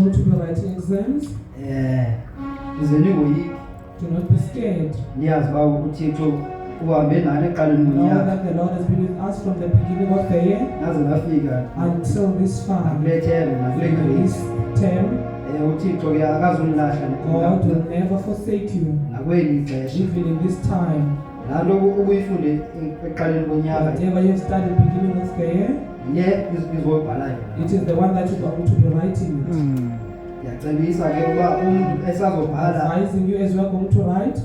going to be writing exams. Ize ningoyiki. Do not be scared. Niyazi ba uThixo uhambe nani eqaleni Know lonyaka. that the Lord has been with us from the beginning of the year Naze nafika until this far. nakulethele In nakulegrace. this term, uThixo ke akazunilahla God will never forsake you, nakweli ixesha. even in this time. Lalo ukuyifunde eqaleni lonyaka Whatever you have studied beginning of the year, izobhalayo. it is the one that you're going to be writing it. Ngiyacebisa ke uba umuntu esazobhala Advising you as you are going to write,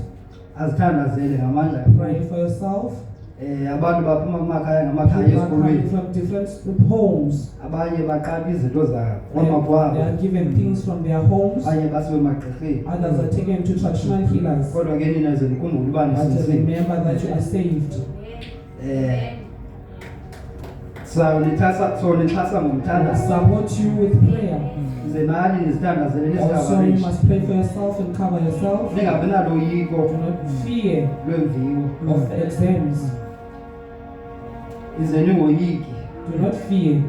azithandazele ngamandla. pray for yourself. Abantu baphuma kumakhaya ngamakhaya People are coming esikolweni. from different homes. Abanye baqala izinto zabo They kwamakwabo. are given things from their homes. Abanye basiwe emagqirheni. Others are taken to traditional healers. Kodwa ke nina ze nikhumbule uba But nisisiwe. remember that you are saved. Nixhasa I ngomthandazo. support you with prayer. Ze nani nizithandazele Also, you nizigabalishe. must pray for yourself and cover yourself. Ningabi naloyiko Do not fear lwemviwo. of the exams. Ize ningoyiki. Do not fear.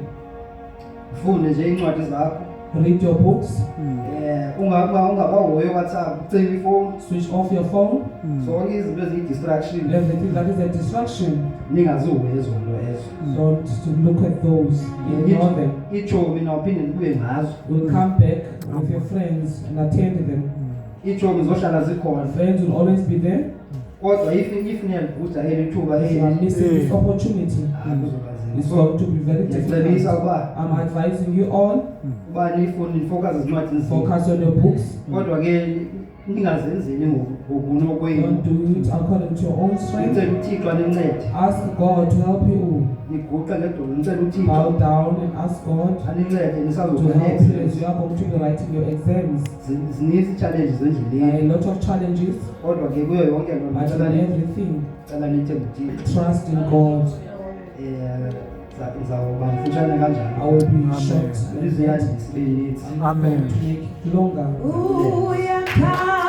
Funde nje incwadi zakho. Read your books. Ungabahoyi WhatsApp, ucime ifoni. Switch off your phone. Zonke izinto eziyi-distraction. Everything that is a distraction. Ningazihoyi ezo nto ezo. Don't to look at those. Ignore them. Iitshomi nawuphinde nibuye ngazo. You'll come back with your friends and attend them. Iitshomi zohlala zikhona. Friends will always be there. Kodwa if niyalibhuda eli thuba If you are missing this opportunity, it's going to be very Ngiyacebisa difficult. ukuba I'm advising you all, uba nifocus ezincwadini zenu. focus on your books. Kodwa ke ningazenzeli ngokunokwenu. Don't do it according to your own strength. Nicela uThixo anincede. Ask God to help you. Niguqa ngedolo nicela Bow uThixo down and ask God anincede to nisazoba help you as neexams. you are going to be writing your exams. Zininzi ii-challenges There are endleleni. a lot of challenges, Kodwa ke kuyo yonke loo but nto in everything, cela nithembe uThixo. trust in God. Izawuba mfutshane I kanjalo. will be Amen. short. Liziyadi sibe ninzi. I'm going to make it longer. Amen.